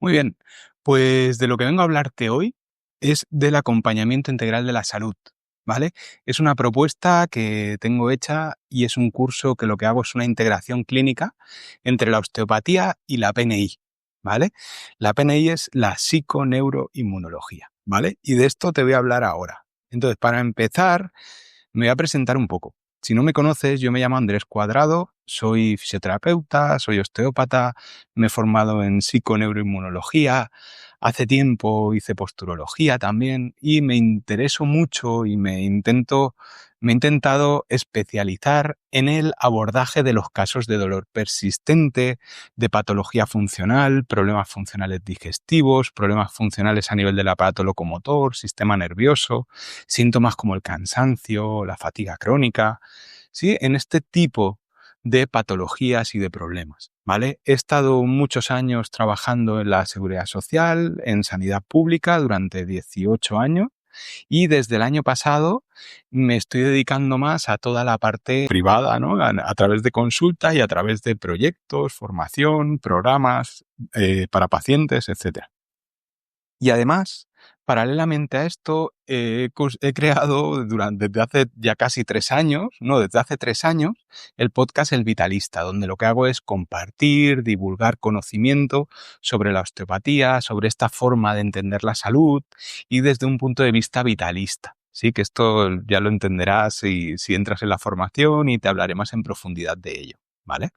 Muy bien, pues de lo que vengo a hablarte hoy es del acompañamiento integral de la salud, ¿vale? Es una propuesta que tengo hecha y es un curso que lo que hago es una integración clínica entre la osteopatía y la PNI, ¿vale? La PNI es la psiconeuroinmunología, ¿vale? Y de esto te voy a hablar ahora. Entonces, para empezar, me voy a presentar un poco. Si no me conoces, yo me llamo Andrés Cuadrado, soy fisioterapeuta, soy osteópata, me he formado en psiconeuroinmunología, hace tiempo hice posturología también y me intereso mucho y me he intentado especializar en el abordaje de los casos de dolor persistente, de patología funcional, problemas funcionales digestivos, problemas funcionales a nivel del aparato locomotor, sistema nervioso, síntomas como el cansancio, la fatiga crónica, ¿sí? En este tipo de patologías y de problemas, ¿vale? He estado muchos años trabajando en la seguridad social, en sanidad pública durante 18 años y desde el año pasado me estoy dedicando más a toda la parte privada, ¿no? A través de consultas y a través de proyectos, formación, programas para pacientes, etcétera. Y además, paralelamente a esto, he creado desde hace ya casi 3 años, no, desde hace 3 años, el podcast El Vitalista, donde lo que hago es compartir, divulgar conocimiento sobre la osteopatía, sobre esta forma de entender la salud y desde un punto de vista vitalista. Sí, que esto ya lo entenderás si entras en la formación y te hablaré más en profundidad de ello, ¿vale?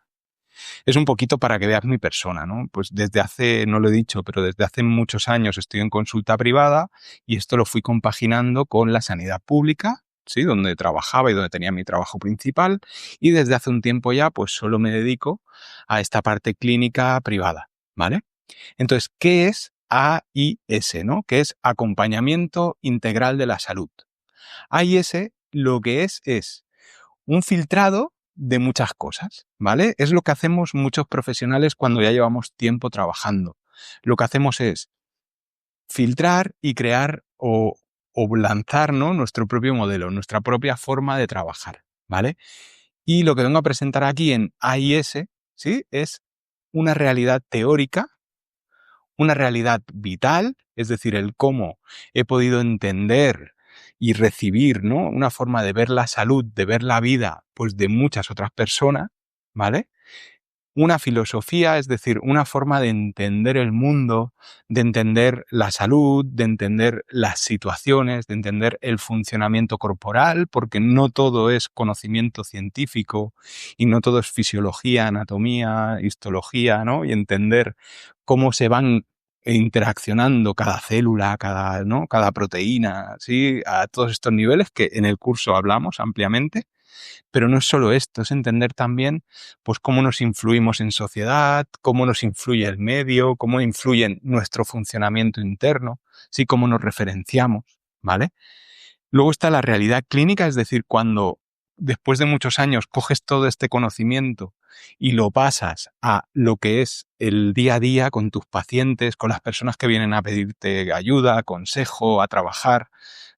Es un poquito para que veas mi persona, ¿no? Pues desde hace, no lo he dicho, pero desde hace muchos años estoy en consulta privada y esto lo fui compaginando con la sanidad pública, ¿sí? Donde trabajaba y donde tenía mi trabajo principal, y desde hace un tiempo ya pues solo me dedico a esta parte clínica privada, ¿vale? Entonces, ¿qué es AIS, ¿no? ¿Qué es acompañamiento integral de la salud? AIS lo que es un filtrado de muchas cosas, ¿vale? Es lo que hacemos muchos profesionales cuando ya llevamos tiempo trabajando. Lo que hacemos es filtrar y crear o lanzar, ¿no? Nuestro propio modelo, nuestra propia forma de trabajar, ¿vale? Y lo que vengo a presentar aquí en AIS, ¿sí? Es una realidad teórica, una realidad vital, es decir, el cómo he podido entender y recibir, ¿no? Una forma de ver la salud, de ver la vida, pues de muchas otras personas, ¿vale? Una filosofía, es decir, una forma de entender el mundo, de entender la salud, de entender las situaciones, de entender el funcionamiento corporal, porque no todo es conocimiento científico y no todo es fisiología, anatomía, histología, ¿no? Y entender cómo se van interaccionando cada célula, cada proteína, ¿sí? A todos estos niveles que en el curso hablamos ampliamente. Pero no es solo esto, es entender también pues, cómo nos influimos en sociedad, cómo nos influye el medio, cómo influye en nuestro funcionamiento interno, ¿sí? Cómo nos referenciamos, ¿vale? Luego está la realidad clínica, es decir, cuando después de muchos años coges todo este conocimiento y lo pasas a lo que es el día a día con tus pacientes, con las personas que vienen a pedirte ayuda, consejo, a trabajar,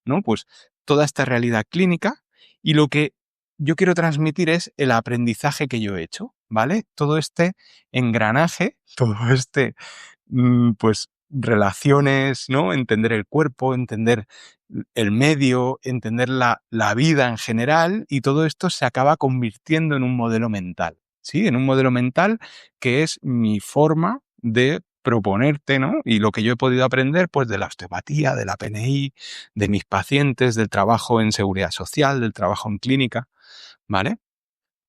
¿no? Pues toda esta realidad clínica y lo que yo quiero transmitir es el aprendizaje que yo he hecho, ¿vale? Todo este engranaje, todo este, pues, relaciones, ¿no? Entender el cuerpo, entender el medio, entender la vida en general y todo esto se acaba convirtiendo en un modelo mental, ¿sí? En un modelo mental que es mi forma de proponerte, ¿no? Y lo que yo he podido aprender, pues, de la osteopatía, de la PNI, de mis pacientes, del trabajo en seguridad social, del trabajo en clínica, ¿vale?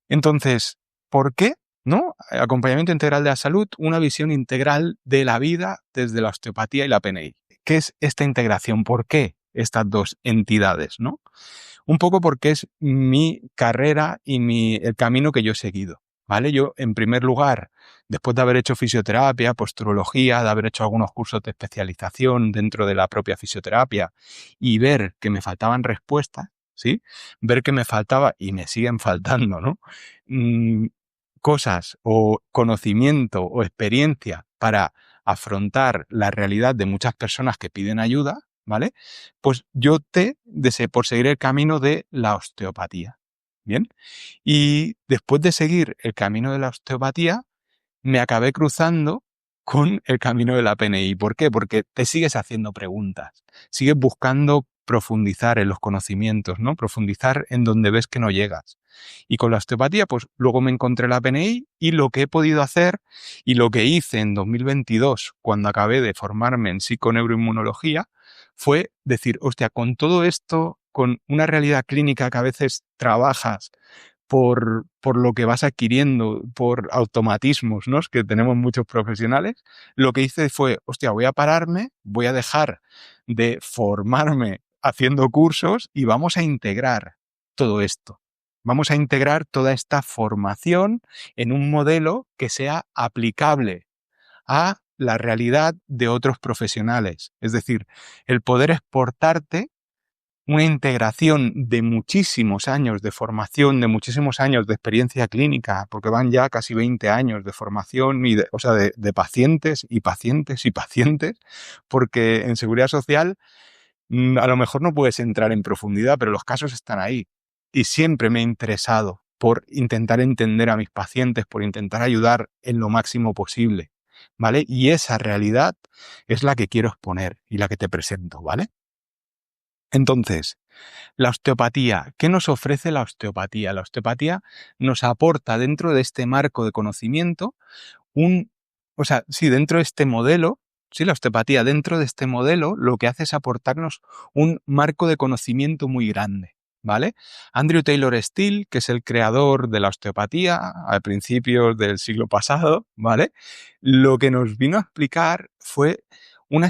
Entonces, ¿por qué? ¿No? Acompañamiento integral de la salud, una visión integral de la vida desde la osteopatía y la PNI. ¿Qué es esta integración? ¿Por qué estas dos entidades, no? Un poco porque es mi carrera y el camino que yo he seguido, ¿vale? Yo, en primer lugar, después de haber hecho fisioterapia, posturología, de haber hecho algunos cursos de especialización dentro de la propia fisioterapia y ver que me faltaban respuestas, ¿sí? Ver que me faltaba y me siguen faltando, ¿no? Cosas o conocimiento o experiencia para afrontar la realidad de muchas personas que piden ayuda, ¿vale? Pues yo opté por seguir el camino de la osteopatía, ¿bien? Y después de seguir el camino de la osteopatía, me acabé cruzando con el camino de la PNI. ¿Por qué? Porque te sigues haciendo preguntas, sigues buscando profundizar en los conocimientos, ¿no? Profundizar en donde ves que no llegas. Y con la osteopatía, pues luego me encontré la PNI y lo que he podido hacer y lo que hice en 2022, cuando acabé de formarme en psiconeuroinmunología, fue decir, hostia, con todo esto, con una realidad clínica que a veces trabajas por lo que vas adquiriendo, por automatismos, ¿no? Que tenemos muchos profesionales, lo que hice fue, hostia, voy a pararme, voy a dejar de formarme haciendo cursos y vamos a integrar todo esto. Vamos a integrar toda esta formación en un modelo que sea aplicable a la realidad de otros profesionales. Es decir, el poder exportarte una integración de muchísimos años de formación, de muchísimos años de experiencia clínica, porque van ya casi 20 años de formación y de pacientes y pacientes y pacientes, porque en seguridad social a lo mejor no puedes entrar en profundidad, pero los casos están ahí. Y siempre me he interesado por intentar entender a mis pacientes, por intentar ayudar en lo máximo posible, ¿vale? Y esa realidad es la que quiero exponer y la que te presento, ¿vale? Entonces, la osteopatía. ¿Qué nos ofrece la osteopatía? La osteopatía nos aporta dentro de este marco de conocimiento dentro de este modelo, la osteopatía dentro de este modelo lo que hace es aportarnos un marco de conocimiento muy grande, ¿vale? Andrew Taylor Still, que es el creador de la osteopatía a principios del siglo pasado, ¿vale? Lo que nos vino a explicar fue una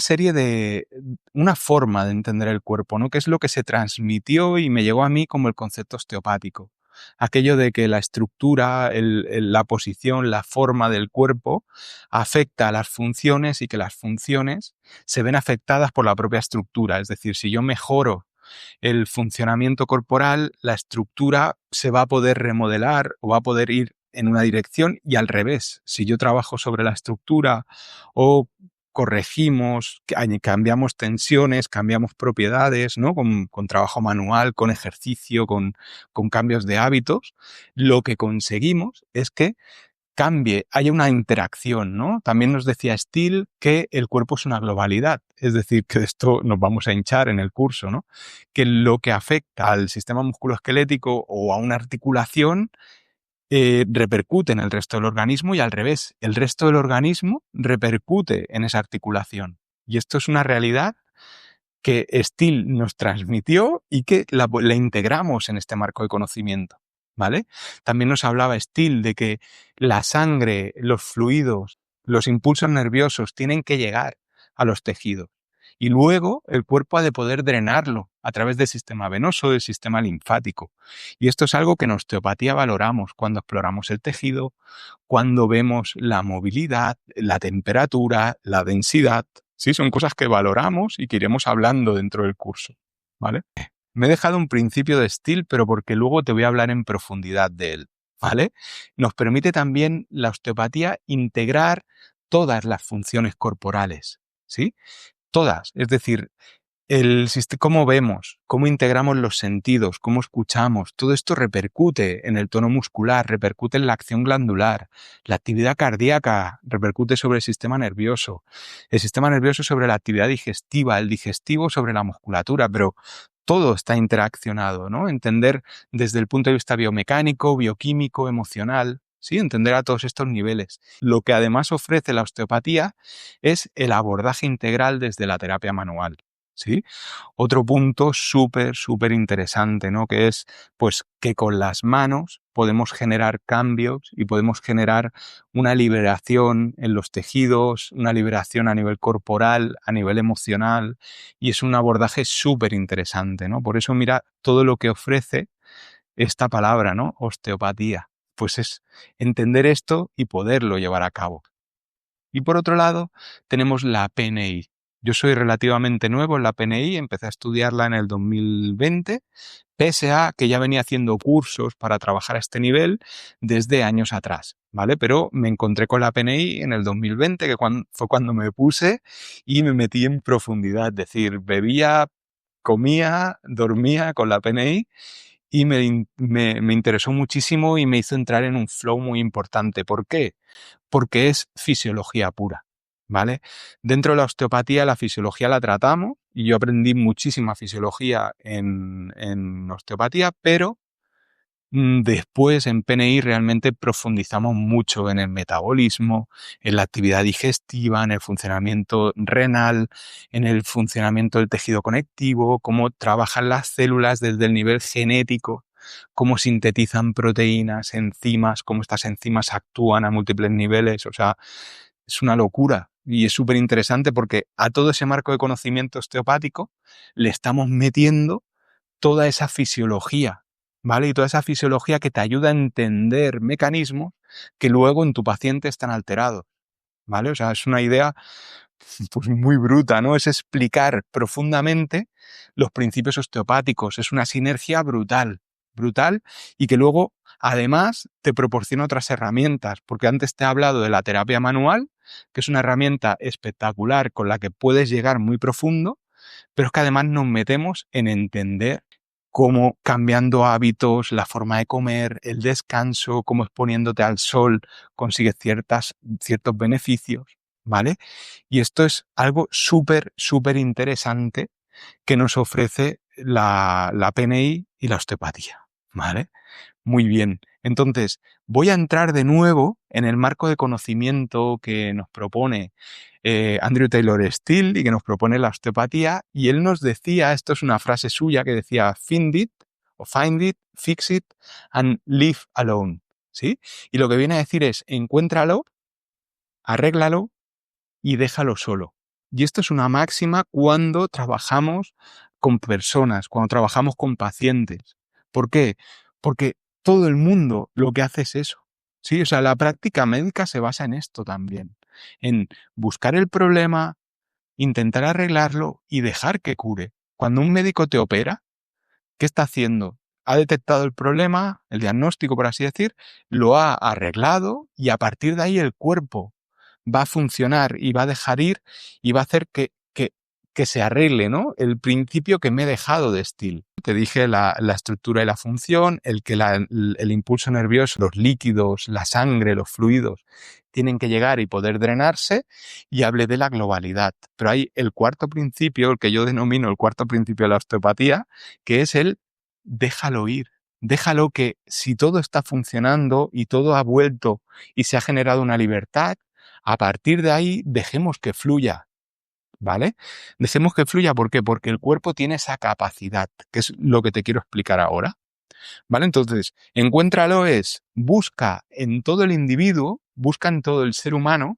forma de entender el cuerpo, ¿no? Que es lo que se transmitió y me llegó a mí como el concepto osteopático. Aquello de que la estructura, la posición, la forma del cuerpo afecta a las funciones y que las funciones se ven afectadas por la propia estructura. Es decir, si yo mejoro el funcionamiento corporal, la estructura se va a poder remodelar o va a poder ir en una dirección y al revés. Si yo trabajo sobre la estructura o corregimos, cambiamos tensiones, cambiamos propiedades, ¿no? Con trabajo manual, con ejercicio, con cambios de hábitos, lo que conseguimos es que cambie, haya una interacción, ¿no? También nos decía Steele que el cuerpo es una globalidad, es decir, que de esto nos vamos a hinchar en el curso, ¿no? Que lo que afecta al sistema musculoesquelético o a una articulación repercute en el resto del organismo y al revés, el resto del organismo repercute en esa articulación. Y esto es una realidad que Steele nos transmitió y que la integramos en este marco de conocimiento, ¿vale? También nos hablaba Steele de que la sangre, los fluidos, los impulsos nerviosos tienen que llegar a los tejidos y luego el cuerpo ha de poder drenarlo a través del sistema venoso, del sistema linfático. Y esto es algo que en osteopatía valoramos cuando exploramos el tejido, cuando vemos la movilidad, la temperatura, la densidad. Sí, son cosas que valoramos y que iremos hablando dentro del curso, ¿vale? Me he dejado un principio de Steele, pero porque luego te voy a hablar en profundidad de él, ¿vale? Nos permite también la osteopatía integrar todas las funciones corporales, ¿sí? Todas, es decir, cómo vemos, cómo integramos los sentidos, cómo escuchamos, todo esto repercute en el tono muscular, repercute en la acción glandular, la actividad cardíaca repercute sobre el sistema nervioso sobre la actividad digestiva, el digestivo sobre la musculatura, pero todo está interaccionado, ¿no? Entender desde el punto de vista biomecánico, bioquímico, emocional, ¿sí? Entender a todos estos niveles. Lo que además ofrece la osteopatía es el abordaje integral desde la terapia manual, ¿sí? Otro punto súper interesante, ¿no? Que es, pues, que con las manos podemos generar cambios y podemos generar una liberación en los tejidos, una liberación a nivel corporal, a nivel emocional, y es un abordaje súper interesante, ¿no? Por eso mira todo lo que ofrece esta palabra, ¿no? Osteopatía. Pues es entender esto y poderlo llevar a cabo. Y por otro lado, tenemos la PNI. Yo soy relativamente nuevo en la PNI, empecé a estudiarla en el 2020, pese a que ya venía haciendo cursos para trabajar a este nivel desde años atrás, ¿vale? Pero me encontré con la PNI en el 2020, fue cuando me puse y me metí en profundidad, es decir, bebía, comía, dormía con la PNI y me interesó muchísimo y me hizo entrar en un flow muy importante. ¿Por qué? Porque es fisiología pura. ¿vale? Dentro de la osteopatía, la fisiología la tratamos y yo aprendí muchísima fisiología en osteopatía, pero después en PNI realmente profundizamos mucho en el metabolismo, en la actividad digestiva, en el funcionamiento renal, en el funcionamiento del tejido conectivo, cómo trabajan las células desde el nivel genético, cómo sintetizan proteínas, enzimas, cómo estas enzimas actúan a múltiples niveles. O sea, es una locura y es súper interesante porque a todo ese marco de conocimiento osteopático le estamos metiendo toda esa fisiología, ¿vale? Y toda esa fisiología que te ayuda a entender mecanismos que luego en tu paciente están alterados, ¿vale? O sea, es una idea pues muy bruta, ¿no? Es explicar profundamente los principios osteopáticos, es una sinergia brutal, brutal, y que luego además te proporciona otras herramientas, porque antes te he hablado de la terapia manual, que es una herramienta espectacular con la que puedes llegar muy profundo, pero es que además nos metemos en entender cómo cambiando hábitos, la forma de comer, el descanso, cómo exponiéndote al sol consigues ciertos beneficios, ¿vale? Y esto es algo súper, súper interesante que nos ofrece la PNI y la osteopatía, ¿vale? Muy bien. Entonces, voy a entrar de nuevo en el marco de conocimiento que nos propone Andrew Taylor Still y que nos propone la osteopatía. Y él nos decía, esto es una frase suya que decía, find it, fix it and leave alone. ¿Sí? Y lo que viene a decir es, encuéntralo, arréglalo y déjalo solo. Y esto es una máxima cuando trabajamos con personas, cuando trabajamos con pacientes. ¿Por qué? Porque todo el mundo lo que hace es eso. Sí, o sea, la práctica médica se basa en esto también, en buscar el problema, intentar arreglarlo y dejar que cure. Cuando un médico te opera, ¿qué está haciendo? Ha detectado el problema, el diagnóstico, por así decir, lo ha arreglado y a partir de ahí el cuerpo va a funcionar y va a dejar ir y va a hacer que se arregle, ¿no? El principio que me he dejado de Still. Te dije la estructura y la función, el impulso nervioso, los líquidos, la sangre, los fluidos, tienen que llegar y poder drenarse, y hablé de la globalidad. Pero hay el cuarto principio, el que yo denomino el cuarto principio de la osteopatía, que es el déjalo ir. Déjalo que si todo está funcionando y todo ha vuelto y se ha generado una libertad, a partir de ahí dejemos que fluya, ¿vale? Dejemos que fluya, ¿por qué? Porque el cuerpo tiene esa capacidad, que es lo que te quiero explicar ahora, ¿vale? Entonces, encuéntralo es, busca en todo el individuo, busca en todo el ser humano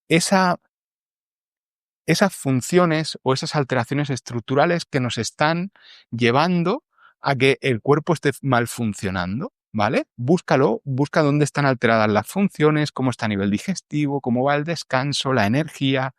esas funciones o esas alteraciones estructurales que nos están llevando a que el cuerpo esté mal funcionando, ¿vale? Búscalo, busca dónde están alteradas las funciones, cómo está a nivel digestivo, cómo va el descanso, la energía,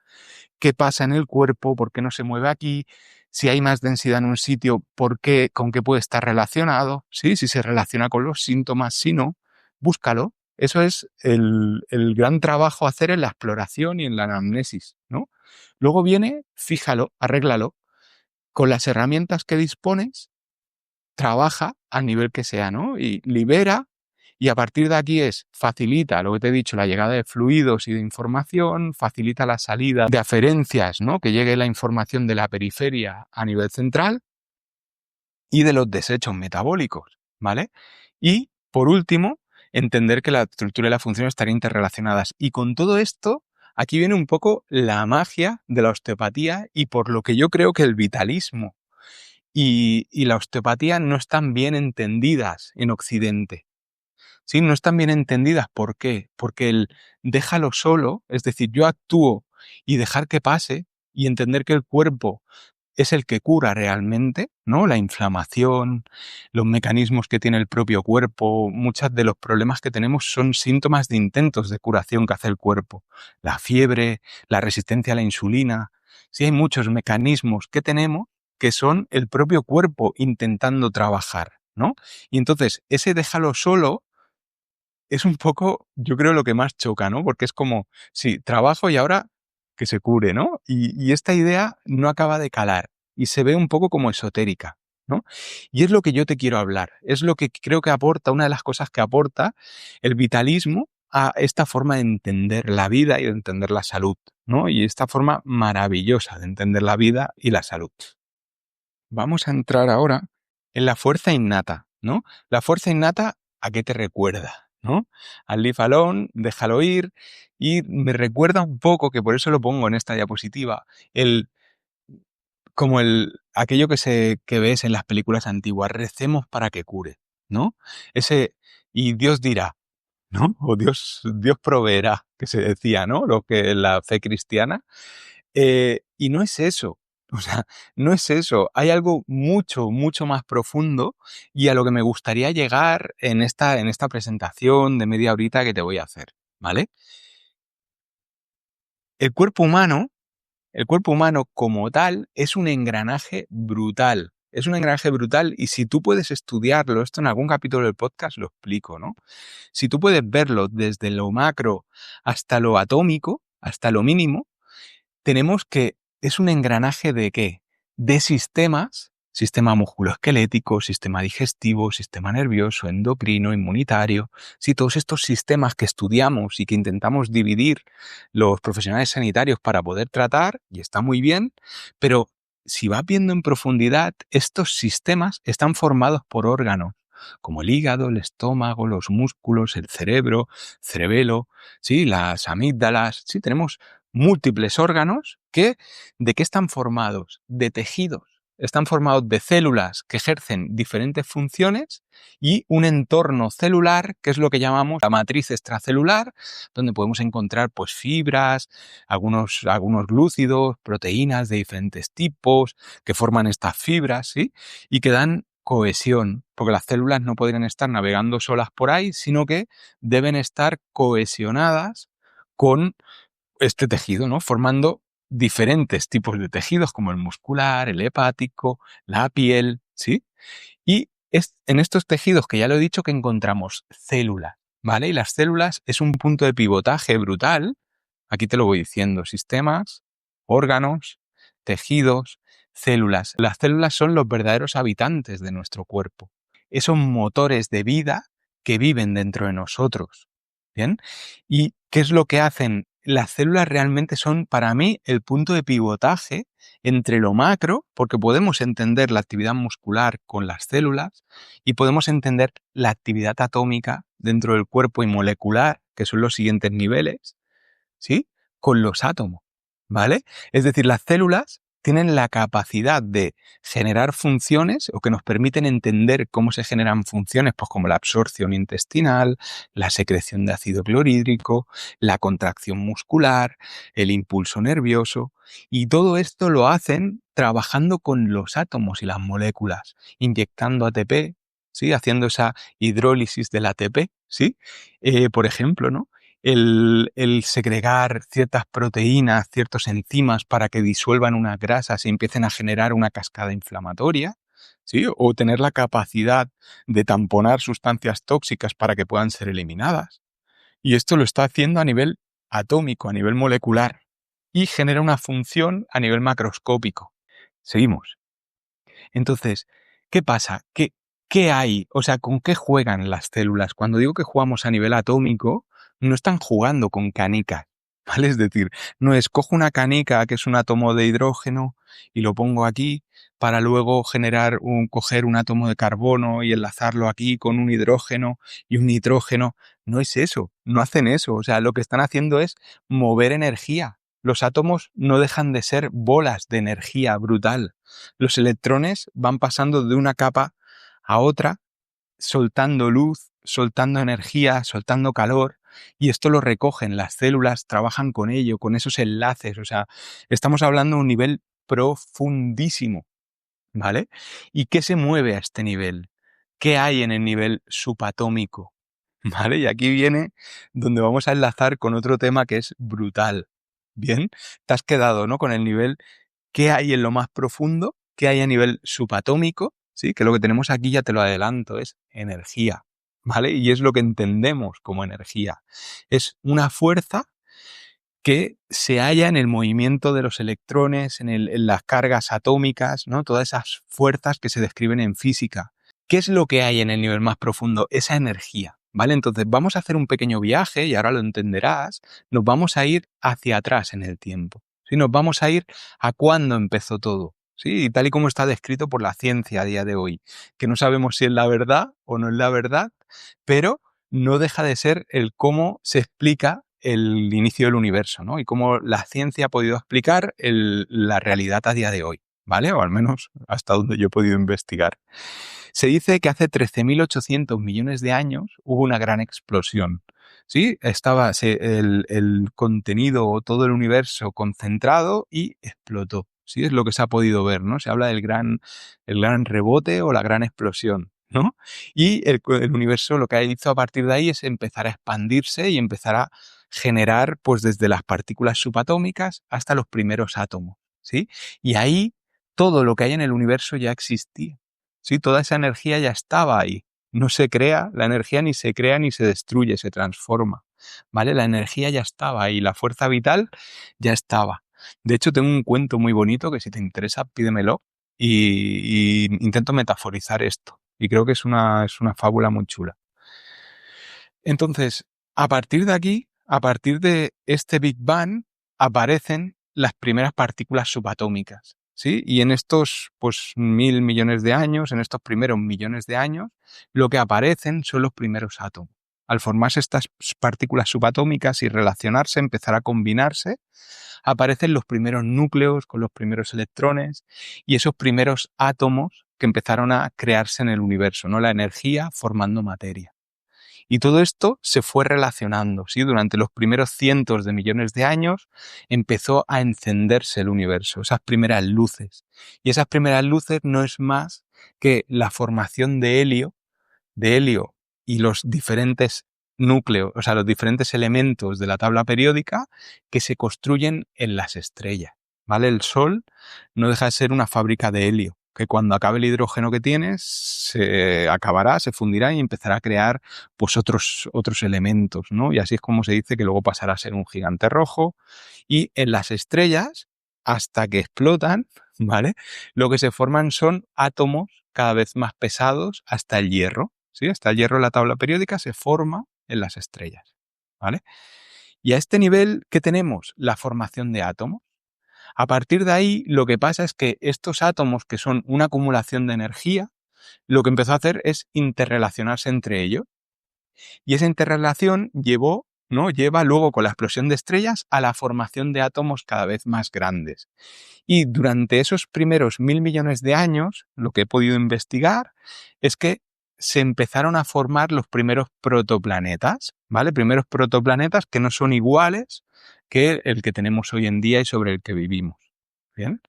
qué pasa en el cuerpo, por qué no se mueve aquí, si hay más densidad en un sitio, por qué, con qué puede estar relacionado, ¿sí? Si se relaciona con los síntomas, si no, búscalo. Eso es el gran trabajo a hacer en la exploración y en la anamnesis, ¿no? Luego viene, fíjalo, arréglalo. Con las herramientas que dispones, trabaja al nivel que sea, ¿no? Y libera, y a partir de aquí facilita, lo que te he dicho, la llegada de fluidos y de información, facilita la salida de aferencias, ¿no? Que llegue la información de la periferia a nivel central y de los desechos metabólicos, ¿vale? Y, por último, entender que la estructura y la función estarían interrelacionadas. Y con todo esto, aquí viene un poco la magia de la osteopatía y por lo que yo creo que el vitalismo y la osteopatía no están bien entendidas en Occidente. ¿Sí? No están bien entendidas. ¿Por qué? Porque el déjalo solo, es decir, yo actúo y dejar que pase y entender que el cuerpo es el que cura realmente, ¿no? La inflamación, los mecanismos que tiene el propio cuerpo, muchos de los problemas que tenemos son síntomas de intentos de curación que hace el cuerpo. La fiebre, la resistencia a la insulina. Sí, hay muchos mecanismos que tenemos que son el propio cuerpo intentando trabajar, ¿no? Y entonces, ese déjalo solo es un poco, yo creo, lo que más choca, ¿no? Porque es como, sí, trabajo y ahora que se cure, ¿no? Y esta idea no acaba de calar y se ve un poco como esotérica, ¿no? Y es lo que yo te quiero hablar, es lo que creo que aporta, una de las cosas que aporta el vitalismo a esta forma de entender la vida y de entender la salud, ¿no? Y esta forma maravillosa de entender la vida y la salud. Vamos a entrar ahora en la fuerza innata, ¿no? La fuerza innata, ¿a qué te recuerda? ¿No? Al Leave Alone, déjalo ir, y me recuerda un poco, que por eso lo pongo en esta diapositiva, aquello que ves en las películas antiguas, recemos para que cure, ¿no? Y Dios dirá, ¿no? O Dios proveerá, que se decía, ¿no? Lo que la fe cristiana. Y no es eso. O sea, no es eso. Hay algo mucho, mucho más profundo y a lo que me gustaría llegar en esta presentación de media horita que te voy a hacer, ¿vale? El cuerpo humano como tal es un engranaje brutal. Es un engranaje brutal y si tú puedes estudiarlo, esto en algún capítulo del podcast lo explico, ¿no? Si tú puedes verlo desde lo macro hasta lo atómico, hasta lo mínimo, tenemos que es un engranaje de ¿qué? De sistemas, sistema musculoesquelético, sistema digestivo, sistema nervioso, endocrino, inmunitario. Sí, todos estos sistemas que estudiamos y que intentamos dividir los profesionales sanitarios para poder tratar, y está muy bien, pero si vas viendo en profundidad, estos sistemas están formados por órganos, como el hígado, el estómago, los músculos, el cerebelo, sí, las amígdalas, sí, tenemos múltiples órganos que, ¿de qué están formados? De tejidos. Están formados de células que ejercen diferentes funciones y un entorno celular, que es lo que llamamos la matriz extracelular, donde podemos encontrar pues fibras, algunos glúcidos, proteínas de diferentes tipos que forman estas fibras, ¿sí? Y que dan cohesión, porque las células no podrían estar navegando solas por ahí, sino que deben estar cohesionadas con este tejido, ¿no? Formando diferentes tipos de tejidos, como el muscular, el hepático, la piel, ¿sí? Y es en estos tejidos, que ya lo he dicho, que encontramos células, ¿vale? Y las células es un punto de pivotaje brutal. Aquí te lo voy diciendo: sistemas, órganos, tejidos, células. Las células son los verdaderos habitantes de nuestro cuerpo. Esos motores de vida que viven dentro de nosotros. ¿Bien? ¿Y qué es lo que hacen? Las células realmente son, para mí, el punto de pivotaje entre lo macro, porque podemos entender la actividad muscular con las células y podemos entender la actividad atómica dentro del cuerpo y molecular, que son los siguientes niveles, ¿sí? Con los átomos, ¿vale? Es decir, las células tienen la capacidad de generar funciones o que nos permiten entender cómo se generan funciones, pues como la absorción intestinal, la secreción de ácido clorhídrico, la contracción muscular, el impulso nervioso, y todo esto lo hacen trabajando con los átomos y las moléculas, inyectando ATP, ¿sí? Haciendo esa hidrólisis del ATP, ¿sí? Por ejemplo, ¿no? El segregar ciertas proteínas, ciertos enzimas para que disuelvan unas grasas y empiecen a generar una cascada inflamatoria, ¿sí? O tener la capacidad de tamponar sustancias tóxicas para que puedan ser eliminadas. Y esto lo está haciendo a nivel atómico, a nivel molecular, y genera una función a nivel macroscópico. Seguimos. Entonces, ¿qué pasa? ¿Qué hay? O sea, ¿con qué juegan las células? Cuando digo que jugamos a nivel atómico, no están jugando con canicas, ¿vale? Es decir, no es cojo una canica que es un átomo de hidrógeno y lo pongo aquí para luego coger un átomo de carbono y enlazarlo aquí con un hidrógeno y un nitrógeno. No es eso, no hacen eso. O sea, lo que están haciendo es mover energía. Los átomos no dejan de ser bolas de energía brutal. Los electrones van pasando de una capa a otra, soltando luz, soltando energía, soltando calor, y esto lo recogen las células, trabajan con ello, con esos enlaces. O sea, estamos hablando de un nivel profundísimo, ¿vale? ¿Y qué se mueve a este nivel? ¿Qué hay en el nivel subatómico? ¿Vale? Y aquí viene donde vamos a enlazar con otro tema que es brutal. Bien, te has quedado, ¿no? Con el nivel, ¿qué hay en lo más profundo? ¿Qué hay a nivel subatómico? ¿Sí? Que lo que tenemos aquí, ya te lo adelanto, es energía, ¿vale? Y es lo que entendemos como energía. Es una fuerza que se halla en el movimiento de los electrones, en las cargas atómicas, ¿no? Todas esas fuerzas que se describen en física. ¿Qué es lo que hay en el nivel más profundo? Esa energía, ¿vale? Entonces vamos a hacer un pequeño viaje, y ahora lo entenderás, nos vamos a ir hacia atrás en el tiempo, ¿sí? Nos vamos a ir a cuándo empezó todo, ¿sí? Y tal y como está descrito por la ciencia a día de hoy, que no sabemos si es la verdad o no es la verdad, pero no deja de ser el cómo se explica el inicio del universo, ¿no? Y cómo la ciencia ha podido explicar la realidad a día de hoy, ¿vale? O al menos hasta donde yo he podido investigar. Se dice que hace 13.800 millones de años hubo una gran explosión. ¿Sí? Estaba el contenido o todo el universo concentrado y explotó. ¿Sí? Es lo que se ha podido ver, ¿no? Se habla del el gran rebote o la gran explosión, ¿no? Y el universo lo que hizo a partir de ahí es empezar a expandirse y empezar a generar, pues desde las partículas subatómicas hasta los primeros átomos, ¿sí? Y ahí todo lo que hay en el universo ya existía, ¿sí? Toda esa energía ya estaba ahí. No se crea, la energía ni se crea ni se destruye, se transforma, ¿vale? La energía ya estaba ahí, la fuerza vital ya estaba. De hecho, tengo un cuento muy bonito que si te interesa, pídemelo y intento metaforizar esto. Y creo que es una fábula muy chula. Entonces, a partir de aquí, a partir de este Big Bang, aparecen las primeras partículas subatómicas, ¿sí? Y en estos, pues, 1.000 millones de años, en estos primeros millones de años, lo que aparecen son los primeros átomos. Al formarse estas partículas subatómicas y relacionarse, empezar a combinarse, aparecen los primeros núcleos con los primeros electrones y esos primeros átomos que empezaron a crearse en el universo, ¿no? La energía formando materia. Y todo esto se fue relacionando, ¿sí? Durante los primeros cientos de millones de años empezó a encenderse el universo, esas primeras luces. Y esas primeras luces no es más que la formación de helio y los diferentes núcleos, o sea, los diferentes elementos de la tabla periódica que se construyen en las estrellas, ¿vale? El Sol no deja de ser una fábrica de helio, que cuando acabe el hidrógeno que tienes, se acabará, se fundirá y empezará a crear pues otros elementos, ¿no? Y así es como se dice que luego pasará a ser un gigante rojo. Y en las estrellas, hasta que explotan, ¿vale? Lo que se forman son átomos cada vez más pesados hasta el hierro, ¿sí? Hasta el hierro en la tabla periódica se forma en las estrellas, ¿vale? Y a este nivel, ¿qué tenemos? La formación de átomos. A partir de ahí, lo que pasa es que estos átomos, que son una acumulación de energía, lo que empezó a hacer es interrelacionarse entre ellos. Y esa interrelación lleva luego con la explosión de estrellas a la formación de átomos cada vez más grandes. Y durante esos primeros 1.000 millones de años, lo que he podido investigar es que se empezaron a formar los primeros protoplanetas, ¿vale? Primeros protoplanetas que no son iguales que el que tenemos hoy en día y sobre el que vivimos. ¿Bien?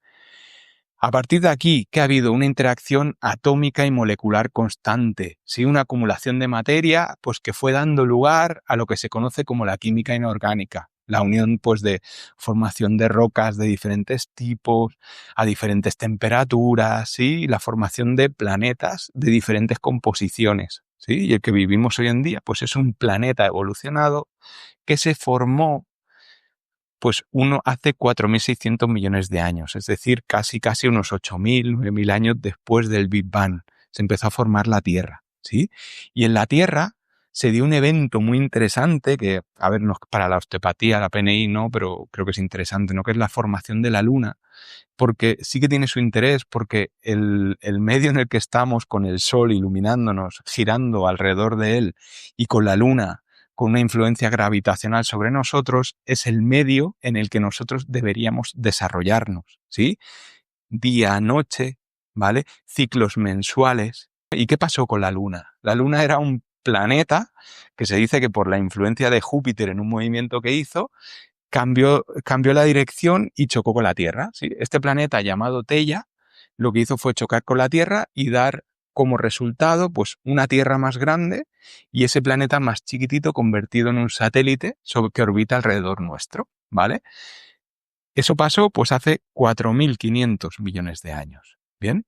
A partir de aquí, que ha habido una interacción atómica y molecular constante, ¿sí? Una acumulación de materia, pues que fue dando lugar a lo que se conoce como la química inorgánica, la unión, pues, de formación de rocas de diferentes tipos, a diferentes temperaturas, ¿sí? La formación de planetas de diferentes composiciones, ¿sí? Y el que vivimos hoy en día, pues es un planeta evolucionado que se formó pues uno hace 4.600 millones de años, es decir, casi unos 8.000, 9.000 años después del Big Bang. Se empezó a formar la Tierra, ¿sí? Y en la Tierra se dio un evento muy interesante que, a ver, no es para la osteopatía, la PNI no, pero creo que es interesante, ¿no? Que es la formación de la Luna, porque sí que tiene su interés, porque el medio en el que estamos, con el Sol iluminándonos, girando alrededor de él, y con la Luna con una influencia gravitacional sobre nosotros, es el medio en el que nosotros deberíamos desarrollarnos, ¿sí? Día, noche, ¿vale? Ciclos mensuales. ¿Y qué pasó con la Luna? La Luna era un planeta que se dice que por la influencia de Júpiter en un movimiento que hizo, cambió la dirección y chocó con la Tierra, ¿sí? Este planeta llamado Theia lo que hizo fue chocar con la Tierra y dar como resultado pues una Tierra más grande y ese planeta más chiquitito convertido en un satélite que orbita alrededor nuestro, ¿vale? Eso pasó pues hace 4.500 millones de años, ¿bien?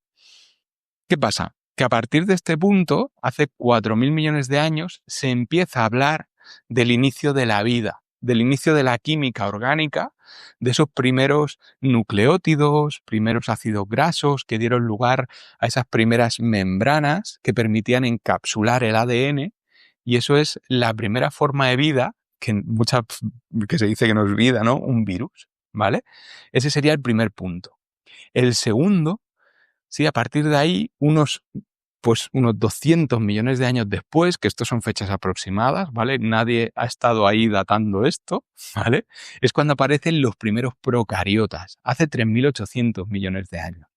¿Qué pasa? Que a partir de este punto, hace 4.000 millones de años, se empieza a hablar del inicio de la vida, del inicio de la química orgánica, de esos primeros nucleótidos, primeros ácidos grasos que dieron lugar a esas primeras membranas que permitían encapsular el ADN Y eso es la primera forma de vida, que se dice que no es vida, ¿no? Un virus, ¿vale? Ese sería el primer punto. El segundo, sí, a partir de ahí, unos 200 millones de años después, que estos son fechas aproximadas, ¿vale? Nadie ha estado ahí datando esto, ¿vale? Es cuando aparecen los primeros procariotas, hace 3.800 millones de años.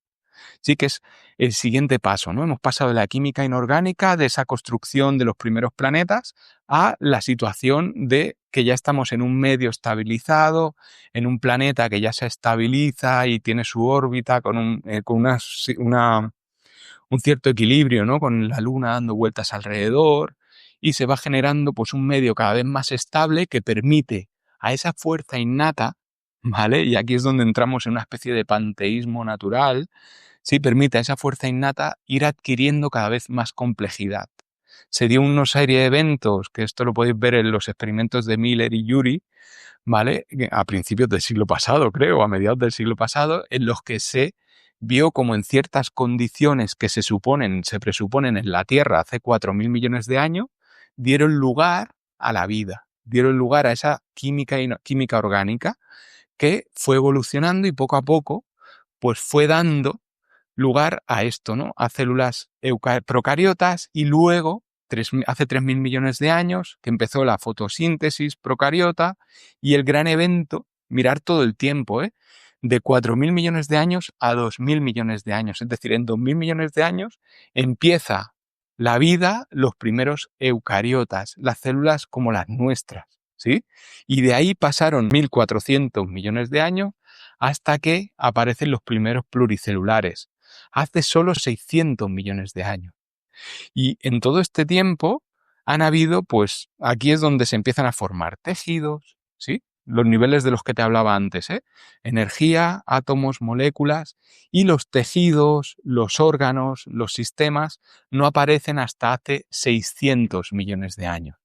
Sí que es el siguiente paso, ¿no? Hemos pasado de la química inorgánica, de esa construcción de los primeros planetas, a la situación de que ya estamos en un medio estabilizado, en un planeta que ya se estabiliza y tiene su órbita con un cierto equilibrio, ¿no? Con la Luna dando vueltas alrededor, y se va generando pues un medio cada vez más estable que permite a esa fuerza innata, ¿vale? Y aquí es donde entramos en una especie de panteísmo natural. Sí, permite a esa fuerza innata ir adquiriendo cada vez más complejidad. Se dio una serie de eventos, que esto lo podéis ver en los experimentos de Miller y Urey, ¿vale? A principios del siglo pasado, creo, a mediados del siglo pasado, en los que se vio como en ciertas condiciones que se presuponen en la Tierra hace 4.000 millones de años, dieron lugar a la vida, dieron lugar a esa química orgánica que fue evolucionando y poco a poco pues fue dando lugar a esto, ¿no? A células procariotas, y luego, hace 3.000 millones de años, que empezó la fotosíntesis procariota y el gran evento, mirar todo el tiempo, de 4.000 millones de años a 2.000 millones de años. Es decir, en 2.000 millones de años empieza la vida, los primeros eucariotas, las células como las nuestras, ¿sí? Y de ahí pasaron 1.400 millones de años hasta que aparecen los primeros pluricelulares, hace solo 600 millones de años. Y en todo este tiempo han habido, pues aquí es donde se empiezan a formar tejidos, ¿sí? Los niveles de los que te hablaba antes, energía, átomos, moléculas, y los tejidos, los órganos, los sistemas no aparecen hasta hace 600 millones de años.